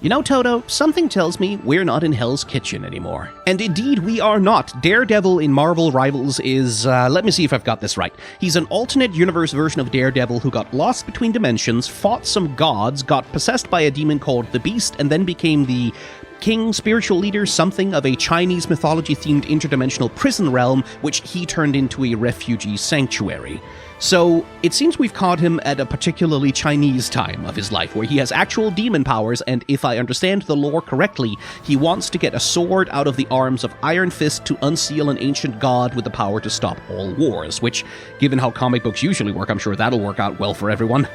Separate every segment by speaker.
Speaker 1: You know, Toto, something tells me we're not in Hell's Kitchen anymore. And indeed, we are not. Daredevil in Marvel Rivals is, let me see if I've got this right. He's an alternate universe version of Daredevil who got lost between dimensions, fought some gods, got possessed by a demon called the Beast, and then became the king, spiritual leader, something of a Chinese mythology-themed interdimensional prison realm, which he turned into a refugee sanctuary. So, it seems we've caught him at a particularly Chinese time of his life, where he has actual demon powers, and if I understand the lore correctly, he wants to get a sword out of the arms of Iron Fist to unseal an ancient god with the power to stop all wars, which, given how comic books usually work, I'm sure that'll work out well for everyone.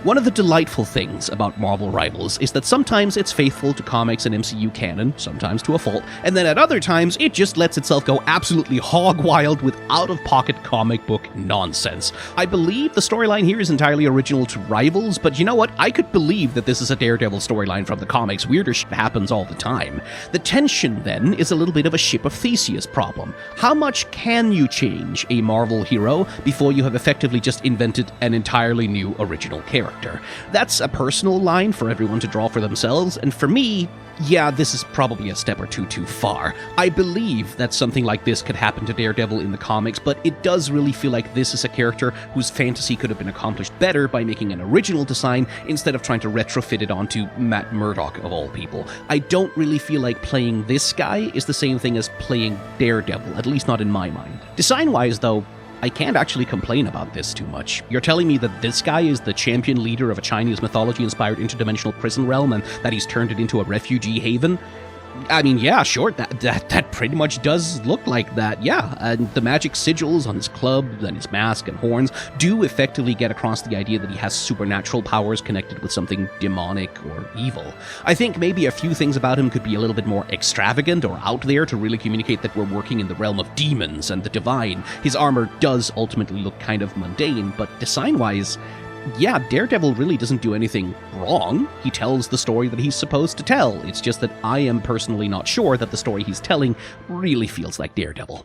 Speaker 1: One of the delightful things about Marvel Rivals is that sometimes it's faithful to comics and MCU canon, sometimes to a fault, and then at other times it just lets itself go absolutely hog wild with out-of-pocket comic book nonsense. I believe the storyline here is entirely original to Rivals, but you know what? I could believe that this is a Daredevil storyline from the comics. Weirder shit happens all the time. The tension, then, is a little bit of a Ship of Theseus problem. How much can you change a Marvel hero before you have effectively just invented an entirely new original character? That's a personal line for everyone to draw for themselves, and for me, yeah, this is probably a step or two too far. I believe that something like this could happen to Daredevil in the comics, but it does really feel like this is a character whose fantasy could have been accomplished better by making an original design instead of trying to retrofit it onto Matt Murdock, of all people. I don't really feel like playing this guy is the same thing as playing Daredevil, at least not in my mind. Design-wise, though, I can't actually complain about this too much. You're telling me that this guy is the champion leader of a Chinese mythology-inspired interdimensional prison realm and that he's turned it into a refugee haven? I mean, yeah, sure, that pretty much does look like that, yeah. And the magic sigils on his club and his mask and horns do effectively get across the idea that he has supernatural powers connected with something demonic or evil. I think maybe a few things about him could be a little bit more extravagant or out there to really communicate that we're working in the realm of demons and the divine. His armor does ultimately look kind of mundane, but design-wise, yeah, Daredevil really doesn't do anything wrong. He tells the story that he's supposed to tell. It's just that I am personally not sure that the story he's telling really feels like Daredevil.